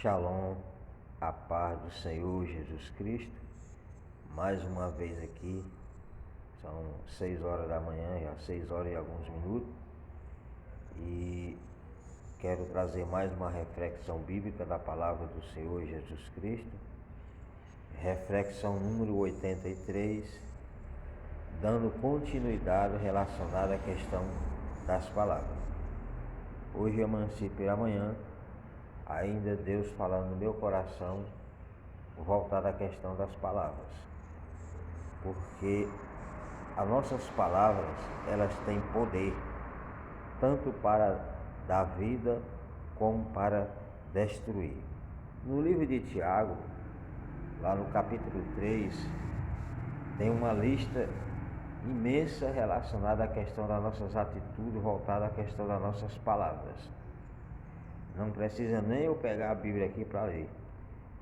Shalom, a paz do Senhor Jesus Cristo. Mais uma vez aqui, são 6 horas da manhã, já 6 horas e alguns minutos, e quero trazer mais uma reflexão bíblica da palavra do Senhor Jesus Cristo. Reflexão número 83, dando continuidade relacionada à questão das palavras. Hoje amanheci pela manhã, ainda Deus falando no meu coração, voltado à questão das palavras. Porque as nossas palavras, elas têm poder, tanto para dar vida, como para destruir. No livro de Tiago, lá no capítulo 3, tem uma lista imensa relacionada à questão das nossas atitudes, voltada à questão das nossas palavras. Não precisa nem eu pegar a Bíblia aqui para ler,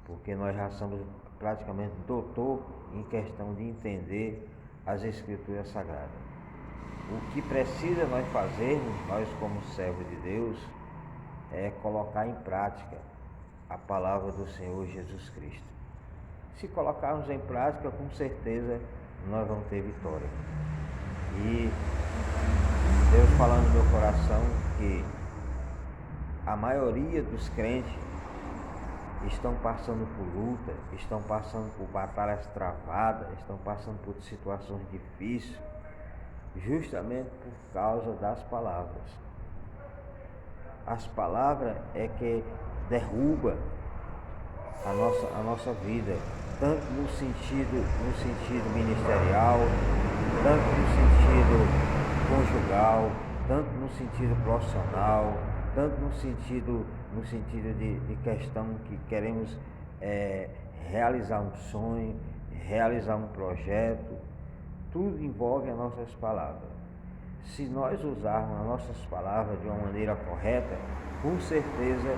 porque nós já somos praticamente doutor em questão de entender as Escrituras Sagradas. O que precisa nós fazermos, nós como servos de Deus, é colocar em prática a palavra do Senhor Jesus Cristo. Se colocarmos em prática, com certeza nós vamos ter vitória. E Deus falando no meu coração que a maioria dos crentes estão passando por luta, estão passando por batalhas travadas, estão passando por situações difíceis, justamente por causa das palavras. As palavras é que derruba a nossa vida, tanto no sentido ministerial, tanto no sentido conjugal, tanto no sentido profissional, tanto no sentido de questão que queremos realizar um sonho, realizar um projeto. Tudo envolve as nossas palavras. Se nós usarmos as nossas palavras de uma maneira correta, com certeza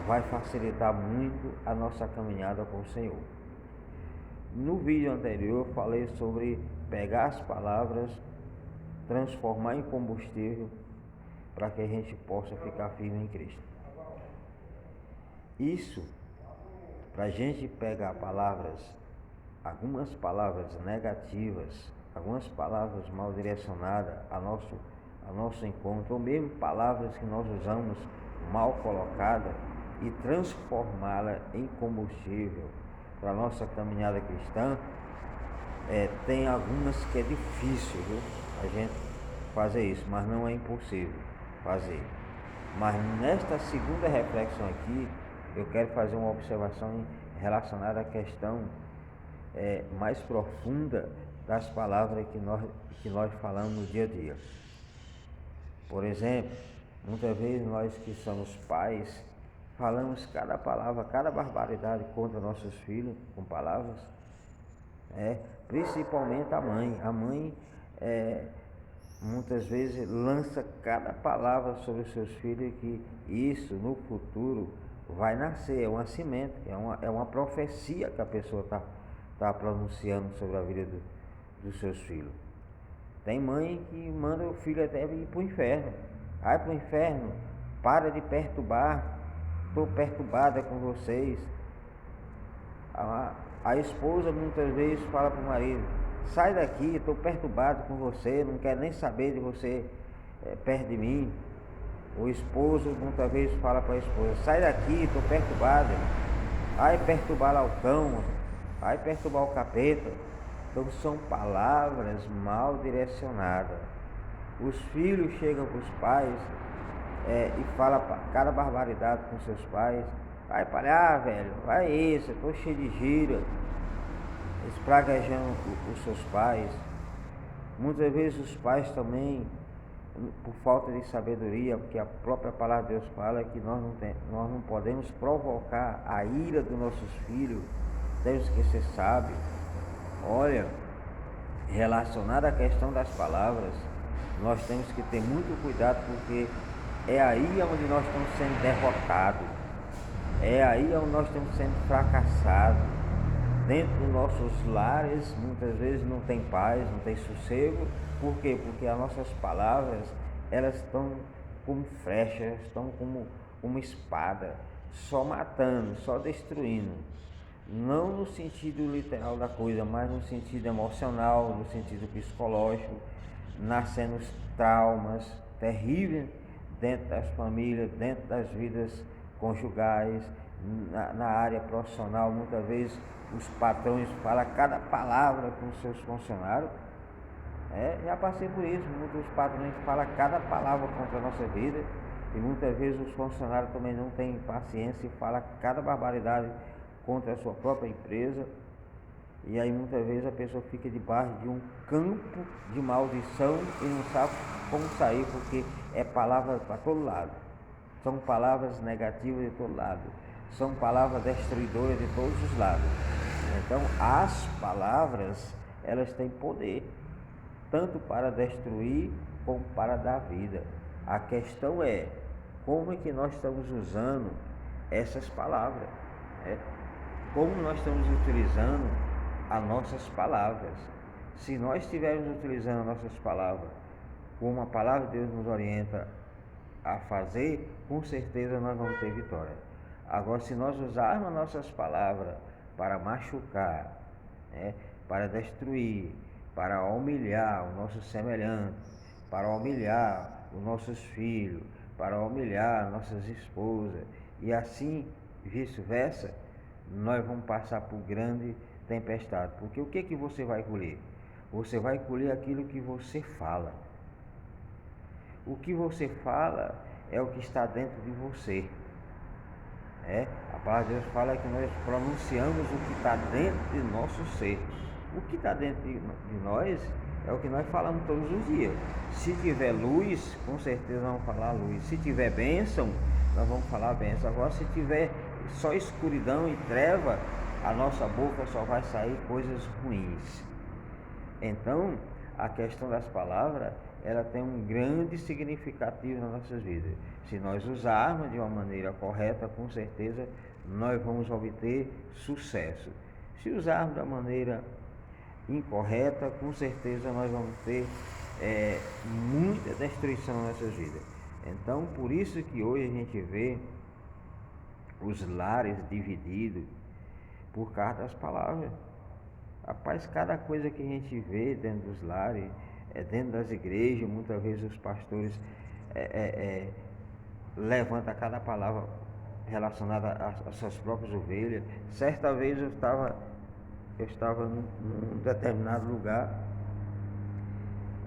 vai facilitar muito a nossa caminhada com o Senhor. No vídeo anterior eu falei sobre pegar as palavras, transformar em combustível, para que a gente possa ficar firme em Cristo. Isso, para a gente pegar algumas palavras negativas, algumas palavras mal direcionadas a nosso encontro, ou mesmo palavras que nós usamos mal colocadas, e transformá-la em combustível para a nossa caminhada cristã, tem algumas que é difícil, viu? A gente fazer isso, mas não é impossível fazer. Mas nesta segunda reflexão aqui, eu quero fazer uma observação relacionada à questão mais profunda das palavras que nós falamos no dia a dia. Por exemplo, muitas vezes nós que somos pais, falamos cada palavra, cada barbaridade contra nossos filhos, com palavras, principalmente a mãe. A mãe muitas vezes lança cada palavra sobre os seus filhos, que isso no futuro vai nascer, é uma semente, é uma profecia que a pessoa está pronunciando sobre a vida dos seus filhos. Tem mãe que manda o filho até ir para o inferno. Vai para o inferno, para de perturbar, estou perturbada com vocês. A esposa muitas vezes fala para o marido: sai daqui, estou perturbado com você, não quero nem saber de você perto de mim. O esposo muitas vezes fala para a esposa: sai daqui, estou perturbado. Vai perturbar lá o cão, vai perturbar o capeta. Então são palavras mal direcionadas. Os filhos chegam para os pais e falam cada barbaridade com seus pais: vai palhar, velho, vai isso, eu estou cheio de gira. Espraguejando os seus pais. Muitas vezes os pais também, por falta de sabedoria, porque a própria palavra de Deus fala que nós não podemos provocar a ira dos nossos filhos, temos que ser sábios. Olha, relacionado à questão das palavras, nós temos que ter muito cuidado, porque é aí onde nós estamos sendo derrotados, é aí onde nós estamos sendo fracassados. Dentro dos nossos lares, muitas vezes não tem paz, não tem sossego. Por quê? Porque as nossas palavras, elas estão como flechas, estão como espada, só matando, só destruindo. Não no sentido literal da coisa, mas no sentido emocional, no sentido psicológico, nascendo traumas terríveis dentro das famílias, dentro das vidas conjugais, na área profissional. Muitas vezes os patrões falam cada palavra com os seus funcionários. Já passei por isso, muitos patrões falam cada palavra contra a nossa vida, e muitas vezes os funcionários também não têm paciência e falam cada barbaridade contra a sua própria empresa. E aí muitas vezes a pessoa fica debaixo de um campo de maldição e não sabe como sair, porque é palavra para todo lado. São palavras negativas de todo lado. São palavras destruidoras de todos os lados. Então as palavras, elas têm poder, tanto para destruir como para dar vida. A questão é como é que nós estamos usando essas palavras, como nós estamos utilizando as nossas palavras. Se nós estivermos utilizando as nossas palavras como a palavra de Deus nos orienta a fazer, com certeza nós vamos ter vitória. Agora, se nós usarmos as nossas palavras para machucar, para destruir, para humilhar o nosso semelhante, para humilhar os nossos filhos, para humilhar nossas esposas, e assim vice-versa, nós vamos passar por grande tempestade. Porque o que você vai colher? Você vai colher aquilo que você fala. O que você fala é o que está dentro de você. A palavra de Deus fala que nós pronunciamos o que está dentro de nosso ser. O que está dentro de nós é o que nós falamos todos os dias. Se tiver luz, com certeza vamos falar luz. Se tiver bênção, nós vamos falar bênção. Agora, se tiver só escuridão e treva, a nossa boca só vai sair coisas ruins. Então, a questão das palavras, ela tem um grande significativo nas nossas vidas. Se nós usarmos de uma maneira correta, com certeza nós vamos obter sucesso. Se usarmos da maneira incorreta, com certeza nós vamos ter muita destruição nas nossas vidas. Então, por isso que hoje a gente vê os lares divididos por causa das palavras. Rapaz, cada coisa que a gente vê dentro dos lares, dentro das igrejas, muitas vezes os pastores levantam cada palavra relacionada às suas próprias ovelhas. Certa vez eu estava num determinado lugar,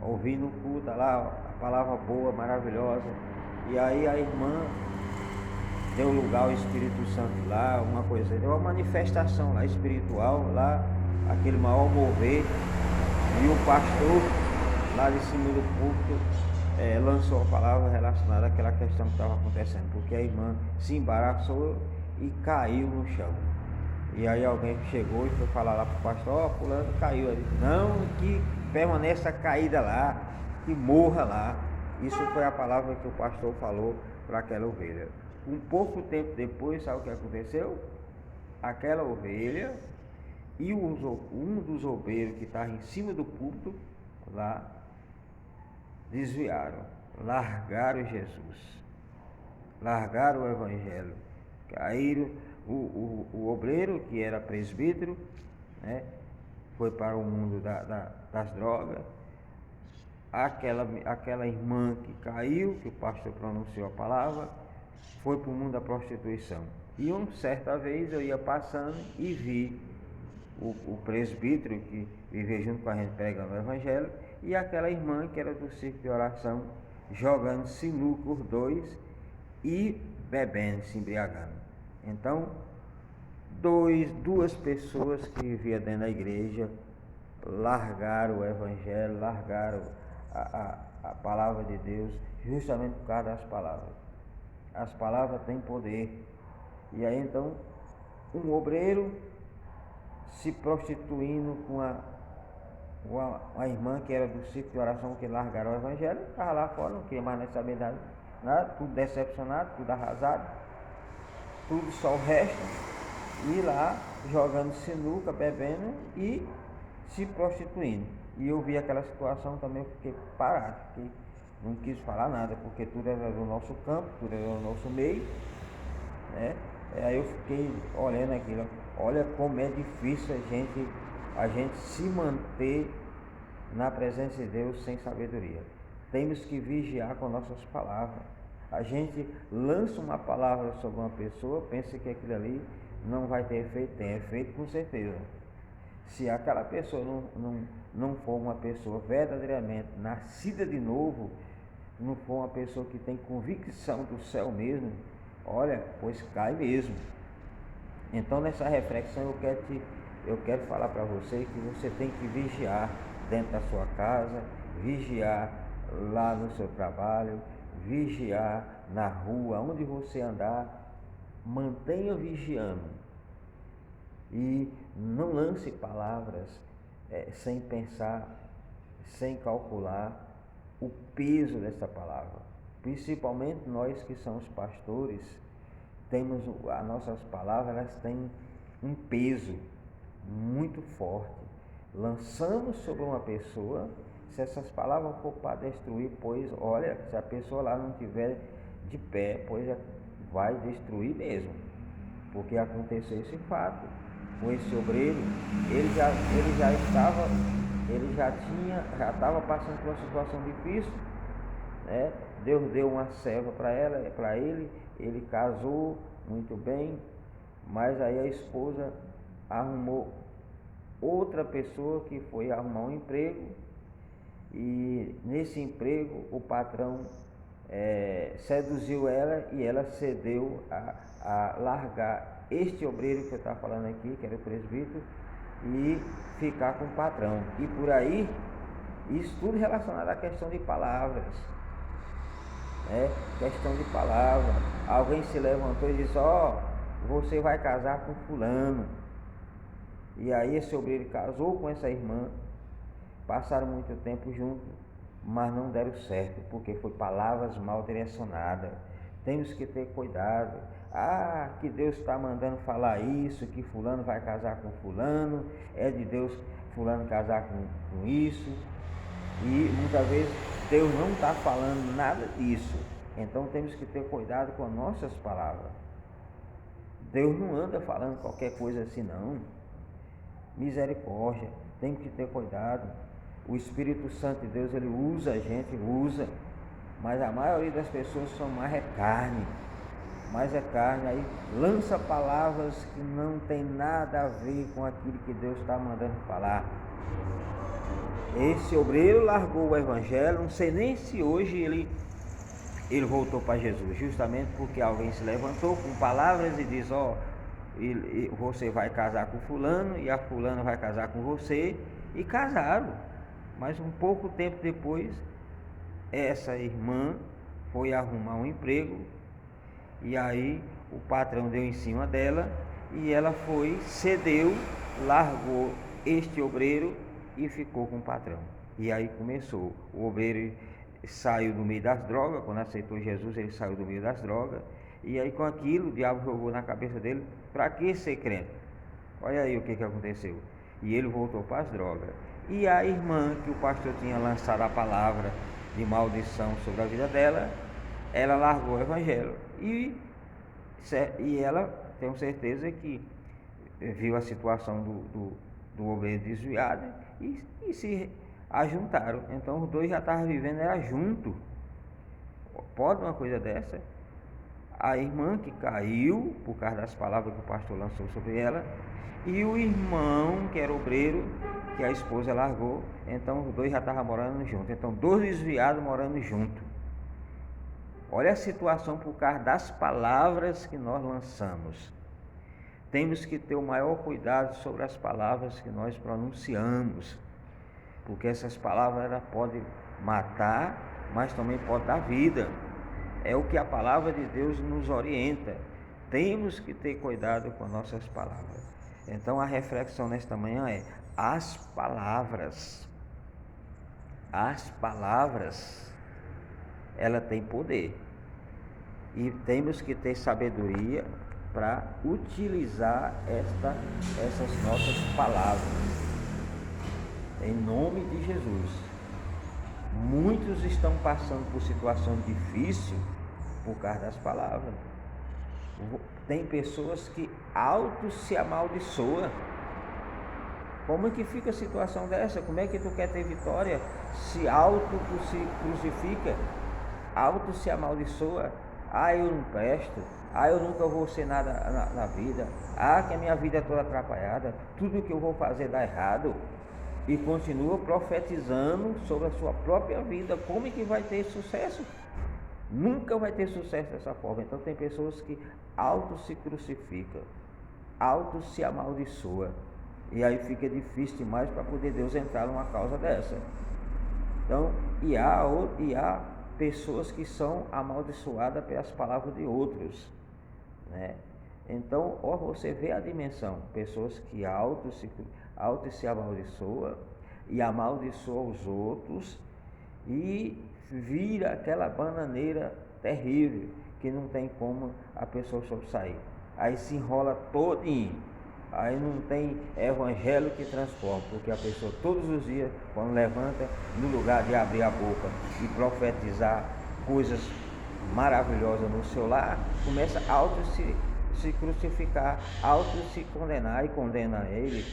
ouvindo o culto lá, a palavra boa, maravilhosa, e aí a irmã deu lugar ao Espírito Santo lá, uma coisa, deu uma manifestação lá espiritual, lá, aquele maior mover, e o pastor lá de cima do púlpito lançou a palavra relacionada àquela questão que estava acontecendo, porque a irmã se embaraçou e caiu no chão. E aí alguém chegou e foi falar lá para o pastor: fulano caiu ali. Não, que permaneça caída lá, que morra lá. Isso foi a palavra que o pastor falou para aquela ovelha. Um pouco tempo depois, sabe o que aconteceu? Aquela ovelha e um dos obreiros que estava em cima do púlpito lá desviaram, largaram Jesus, largaram o evangelho, caíram. O obreiro, que era presbítero, foi para o mundo das drogas. Aquela irmã que caiu, que o pastor pronunciou a palavra, foi para o mundo da prostituição. E certa vez eu ia passando e vi o presbítero que vivia junto com a gente pregando o evangelho, e aquela irmã que era do círculo de oração, jogando sinuca os dois e bebendo, se embriagando. Então, duas pessoas que viviam dentro da igreja largaram o evangelho, largaram a palavra de Deus, justamente por causa das palavras. As palavras têm poder. E aí então, um obreiro se prostituindo com a irmã que era do círculo de oração, que largaram o evangelho, estava lá fora, não queria mais nem saber nada, tudo decepcionado, tudo arrasado, tudo só o resto, e lá jogando sinuca, bebendo e se prostituindo. E eu vi aquela situação também, eu fiquei parado, não quis falar nada, porque tudo era do nosso campo, tudo era do nosso meio, Aí eu fiquei olhando aquilo, olha como é difícil a gente se manter na presença de Deus sem sabedoria. Temos que vigiar com nossas palavras. A gente lança uma palavra sobre uma pessoa, pensa que aquilo ali não vai ter efeito, tem efeito com certeza. Se aquela pessoa não for uma pessoa verdadeiramente nascida de novo, não for uma pessoa que tem convicção do céu mesmo, olha, pois cai mesmo. Então nessa reflexão eu quero falar para você que você tem que vigiar dentro da sua casa, vigiar lá no seu trabalho, vigiar na rua, onde você andar, mantenha vigiando e não lance palavras sem pensar, sem calcular o peso dessa palavra. Principalmente nós que somos pastores, temos as nossas palavras, elas têm um peso muito forte. Lançamos sobre uma pessoa, se essas palavras for para destruir, pois olha, se a pessoa lá não estiver de pé, pois vai destruir mesmo. Porque aconteceu esse fato com esse obreiro, ele já estava passando por uma situação difícil, né? Deus deu uma serva para ele casou muito bem, mas aí a esposa arrumou outra pessoa que foi arrumar um emprego, e nesse emprego o patrão seduziu ela e ela cedeu a largar este obreiro que eu estava falando aqui, que era o presbítero, e ficar com o patrão. E por aí, isso tudo relacionado à questão de palavras. Questão de palavra. Alguém se levantou e disse: você vai casar com fulano. E aí esse obreiro casou com essa irmã, passaram muito tempo juntos, mas não deram certo, porque foi palavras mal direcionadas. Temos que ter cuidado. Que Deus está mandando falar isso, que fulano vai casar com fulano, é de Deus fulano casar com isso. E muitas vezes Deus não está falando nada disso. Então temos que ter cuidado com as nossas palavras. Deus não anda falando qualquer coisa assim não. Misericórdia, tem que ter cuidado. O Espírito Santo de Deus, ele usa a gente, mas a maioria das pessoas são mais carne, aí lança palavras que não tem nada a ver com aquilo que Deus está mandando falar. Esse obreiro largou o evangelho, não sei nem se hoje ele voltou para Jesus, justamente porque alguém se levantou com palavras e diz: você vai casar com fulano e a fulana vai casar com você, e casaram. Mas um pouco tempo depois, essa irmã foi arrumar um emprego, e aí o patrão deu em cima dela, e ela cedeu, largou este obreiro e ficou com o patrão. E aí começou, o obreiro saiu do meio das drogas, quando aceitou Jesus ele saiu do meio das drogas, e aí com aquilo o diabo jogou na cabeça dele: para que ser crente? Olha aí o que aconteceu. E ele voltou para as drogas. E a irmã que o pastor tinha lançado a palavra de maldição sobre a vida dela, ela largou o evangelho. E ela, tenho certeza que viu a situação do obreiro desviado e se ajuntaram. Então os dois já estavam vivendo junto. Pode uma coisa dessa? A irmã que caiu por causa das palavras que o pastor lançou sobre ela, e o irmão que era obreiro, que a esposa largou. Então os dois já estavam morando juntos. Então 2 desviados morando juntos. Olha a situação por causa das palavras que nós lançamos. Temos que ter o maior cuidado sobre as palavras que nós pronunciamos, porque essas palavras elas podem matar, mas também podem dar vida. É o que a palavra de Deus nos orienta. Temos que ter cuidado com nossas palavras. Então a reflexão nesta manhã é: as palavras, ela tem poder, e temos que ter sabedoria para utilizar essas nossas palavras, em nome de Jesus. Muitos estão passando por situação difícil por causa das palavras. Tem pessoas que auto se amaldiçoam. Como é que fica a situação dessa? Como é que tu quer ter vitória se auto se crucifica, auto se amaldiçoa? Ah, eu não presto. Ah, eu nunca vou ser nada na vida. Ah, que a minha vida é toda atrapalhada. Tudo que eu vou fazer dá errado. E continua profetizando sobre a sua própria vida. Como é que vai ter sucesso? Nunca vai ter sucesso dessa forma. Então tem pessoas que auto se crucificam, auto se amaldiçoa. E aí fica difícil demais para poder Deus entrar numa causa dessa. Então, e há pessoas que são amaldiçoadas pelas palavras de outros, né? Então, ó, você vê a dimensão, pessoas que auto se amaldiçoam e amaldiçoam os outros e vira aquela bananeira terrível que não tem como a pessoa sair. Aí se enrola todinho. Aí não tem evangelho que transforma, porque a pessoa todos os dias, quando levanta, no lugar de abrir a boca e profetizar coisas maravilhosas no seu lar, começa a se crucificar, auto se condenar, e condena ele,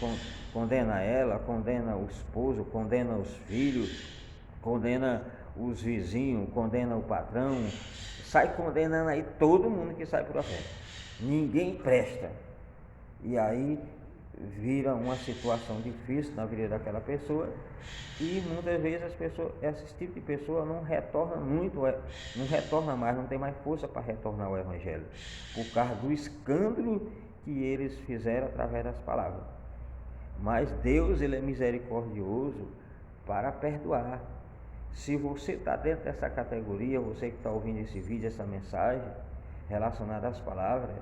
condena ela, condena o esposo, condena os filhos, condena os vizinhos, condena o patrão, sai condenando aí todo mundo que sai por frente. Ninguém presta. E aí vira uma situação difícil na vida daquela pessoa, e muitas vezes esse tipo de pessoa não retorna mais, não tem mais força para retornar ao Evangelho, por causa do escândalo que eles fizeram através das palavras. Mas Deus, ele é misericordioso para perdoar. Se você está dentro dessa categoria, você que está ouvindo esse vídeo, essa mensagem relacionada às palavras,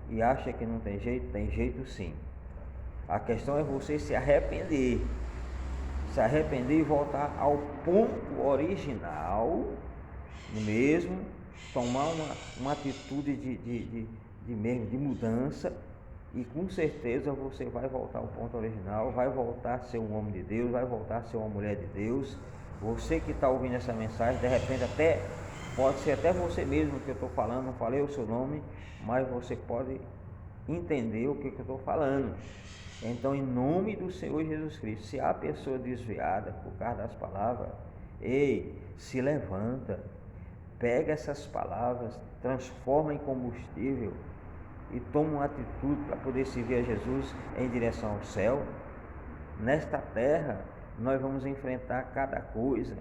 e acha que não tem jeito sim. A questão é você se arrepender e voltar ao ponto original mesmo, tomar uma atitude de mudança, e com certeza você vai voltar ao ponto original, vai voltar a ser um homem de Deus, vai voltar a ser uma mulher de Deus. Você que está ouvindo essa mensagem, de repente pode ser até você mesmo que eu estou falando, não falei o seu nome, mas você pode entender o que eu estou falando. Então, em nome do Senhor Jesus Cristo, se há pessoa desviada por causa das palavras, se levanta, pega essas palavras, transforma em combustível e toma uma atitude para poder servir a Jesus em direção ao céu. Nesta terra, nós vamos enfrentar cada coisa,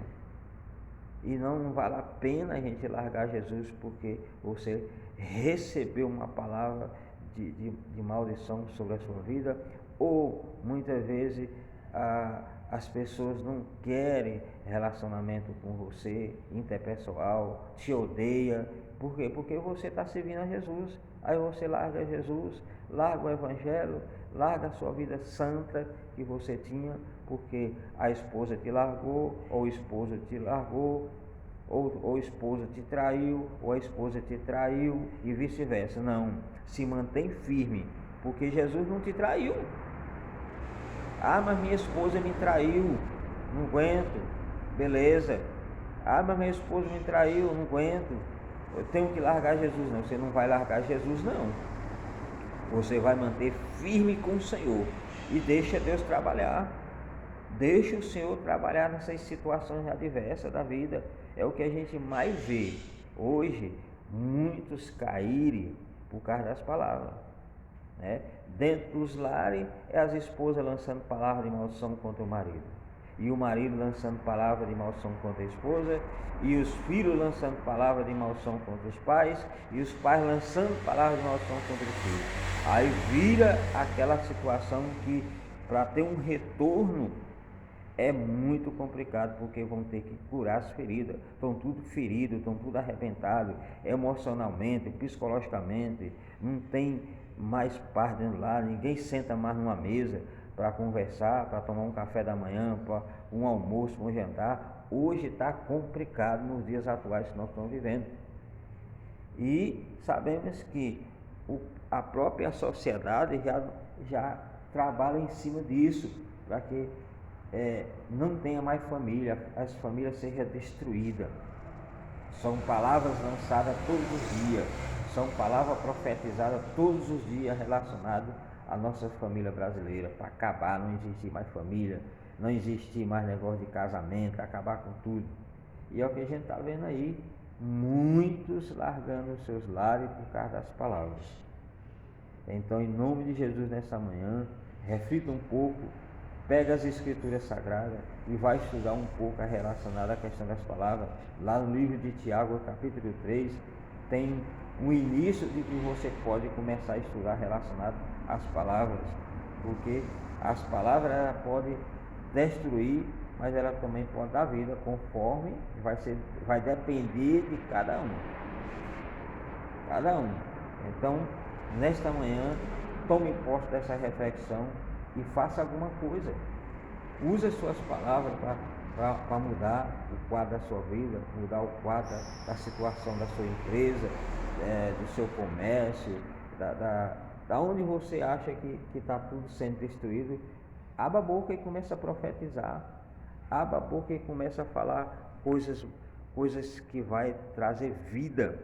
e não vale a pena a gente largar Jesus porque você recebeu uma palavra de maldição sobre a sua vida, ou muitas vezes as pessoas não querem relacionamento com você, interpessoal, te odeia. Por quê? Porque você está servindo a Jesus. Aí você larga Jesus, larga o Evangelho, larga a sua vida santa que você tinha, porque a esposa te largou, ou o esposo te largou, ou o esposo te traiu, ou a esposa te traiu, e vice-versa. Não, se mantém firme, porque Jesus não te traiu. Ah, mas minha esposa me traiu, não aguento. Beleza. Ah, mas minha esposa me traiu, não aguento. Eu tenho que largar Jesus. Não, você não vai largar Jesus, não. Você vai manter firme com o Senhor e deixa Deus trabalhar. Deixa o Senhor trabalhar nessas situações adversas da vida. É o que a gente mais vê hoje, muitos caírem por causa das palavras, né? Dentro dos lares, é as esposas lançando palavras de maldição contra o marido, e o marido lançando palavras de maldição contra a esposa, e os filhos lançando palavras de maldição contra os pais, e os pais lançando palavras de maldição contra os filhos. Aí vira aquela situação que, para ter um retorno, é muito complicado, porque vão ter que curar as feridas. Estão tudo feridos, estão tudo arrebentados, emocionalmente, psicologicamente. Não tem mais paz dentro lá, ninguém senta mais numa mesa para conversar, para tomar um café da manhã, para um almoço, um jantar. Hoje está complicado nos dias atuais que nós estamos vivendo. E sabemos que a própria sociedade já trabalha em cima disso, para que não tenha mais família, as famílias sejam destruídas. São palavras lançadas todos os dias, São palavras profetizadas todos os dias relacionadas à nossa família brasileira, para acabar, não existir mais família, não existir mais negócio de casamento, acabar com tudo. E é o que a gente está vendo aí, muitos largando os seus lares por causa das palavras. Então, em nome de Jesus, nessa manhã, reflita um pouco, pega as escrituras sagradas e vai estudar um pouco a relacionada à questão das palavras. Lá no livro de Tiago, capítulo 3, tem um início de que você pode começar a estudar relacionado às palavras, porque as palavras ela pode destruir, mas ela também pode dar vida, conforme vai depender de cada um. Cada um. Então, nesta manhã, tome posse dessa reflexão e faça alguma coisa. Use as suas palavras para mudar o quadro da sua vida, mudar o quadro da situação da sua empresa, do seu comércio, da onde você acha que está tudo sendo destruído. Abra a boca e começa a profetizar. Abra a boca e começa a falar coisas que vai trazer vida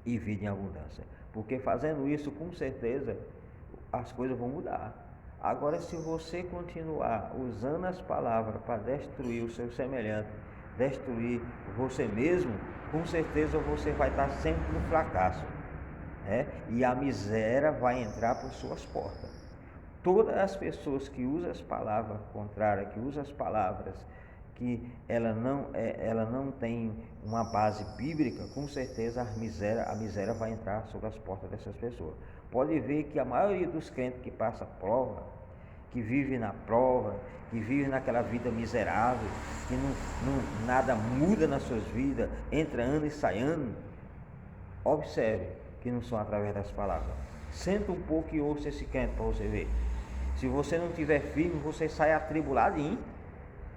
e vida em abundância. Porque fazendo isso, com certeza, as coisas vão mudar. Agora, se você continuar usando as palavras para destruir o seu semelhante, destruir você mesmo, com certeza você vai estar sempre no fracasso, né? E a miséria vai entrar por suas portas. Todas as pessoas que usam as palavras contrárias, que usam as palavras que ela não tem uma base bíblica, com certeza a miséria vai entrar sobre as portas dessas pessoas. Pode ver que a maioria dos crentes que passa prova, que vive na prova, que vive naquela vida miserável, que nada muda nas suas vidas, entra ano e sai ano, observe que não são através das palavras. Senta um pouco e ouça esse crente para você ver. Se você não tiver firme, você sai atribuladinho,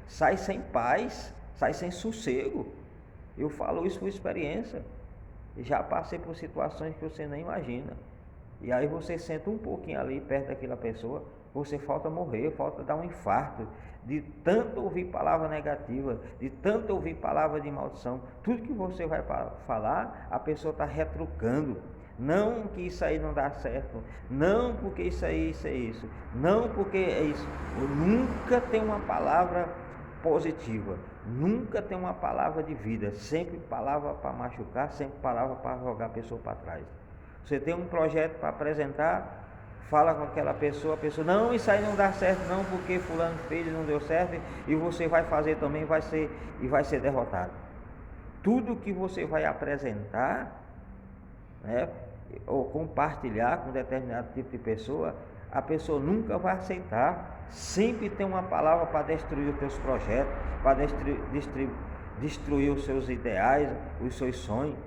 sai sem paz, sai sem sossego. Eu falo isso por experiência. Já passei por situações que você nem imagina. E aí você senta um pouquinho ali perto daquela pessoa, você falta morrer, falta dar um infarto, de tanto ouvir palavra negativa, de tanto ouvir palavra de maldição. Tudo que você vai falar, a pessoa está retrucando. Não que isso aí não dá certo, não porque isso é isso, não porque é isso. Eu nunca tem uma palavra positiva, nunca tem uma palavra de vida, sempre palavra para machucar, sempre palavra para jogar a pessoa para trás. Você tem um projeto para apresentar, fala com aquela pessoa, a pessoa, não, isso aí não dá certo não, porque fulano fez e não deu certo, e você vai fazer também, vai ser derrotado. Tudo que você vai apresentar, né, ou compartilhar com determinado tipo de pessoa, a pessoa nunca vai aceitar. Sempre tem uma palavra para destruir os teus projetos, para destruir os seus ideais, os seus sonhos.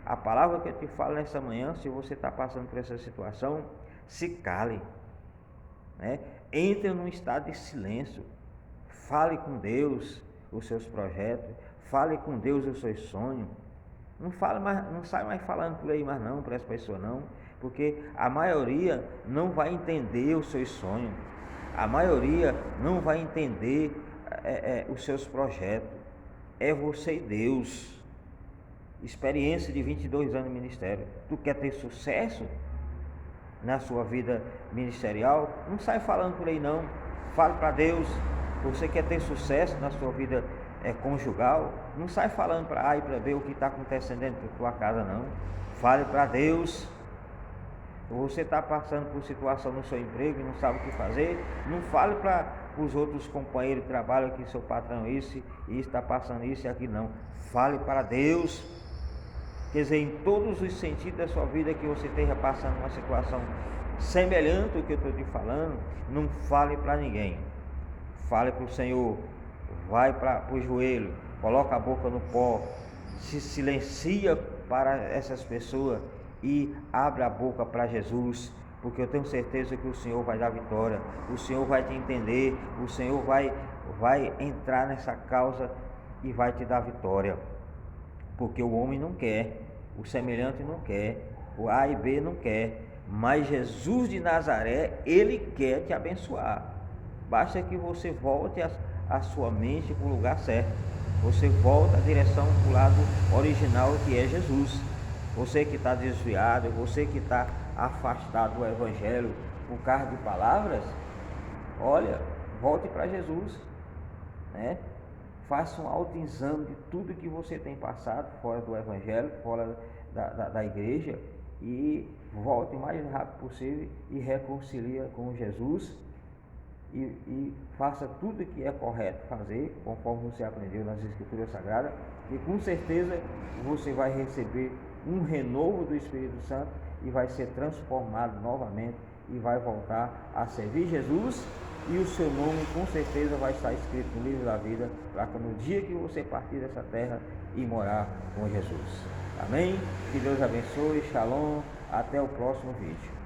A palavra que eu te falo nessa manhã, se você está passando por essa situação, se cale, né? Entre num estado de silêncio, fale com Deus os seus projetos, fale com Deus os seus sonhos. Não sai mais falando por aí mais não, para essa pessoa não, porque a maioria não vai entender os seus sonhos, a maioria não vai entender os seus projetos. É você e Deus. Experiência de 22 anos de ministério. Tu quer ter sucesso na sua vida ministerial? Não sai falando por aí não. Fale para Deus. Você quer ter sucesso na sua vida conjugal? Não sai falando para A e para B o que está acontecendo dentro da tua casa não. Fale para Deus. Você está passando por situação no seu emprego e não sabe o que fazer? Não fale para os outros companheiros de trabalho que seu patrão isso e está passando isso e aquilo não. Fale para Deus. Quer dizer, em todos os sentidos da sua vida que você esteja passando uma situação semelhante ao que eu estou te falando, não fale para ninguém. Fale para o Senhor, vai para o joelho, coloca a boca no pó, se silencia para essas pessoas e abre a boca para Jesus, porque eu tenho certeza que o Senhor vai dar vitória, o Senhor vai te entender, o Senhor vai entrar nessa causa e vai te dar vitória. Porque o homem não quer, o semelhante não quer, o A e B não quer, mas Jesus de Nazaré, Ele quer te abençoar. Basta que você volte a sua mente para o lugar certo, você volta a direção para o lado original que é Jesus. Você que está desviado, você que está afastado do Evangelho por causa de palavras, olha, volte para Jesus, né? Faça um autoexame de tudo que você tem passado fora do Evangelho, fora da igreja, e volte o mais rápido possível e reconcilia com Jesus e faça tudo que é correto fazer, conforme você aprendeu nas Escrituras Sagradas, e com certeza você vai receber um renovo do Espírito Santo e vai ser transformado novamente e vai voltar a servir Jesus, e o seu nome com certeza vai estar escrito no livro da vida, para que no dia que você partir dessa terra e morar com Jesus. Amém? Que Deus abençoe, shalom, até o próximo vídeo.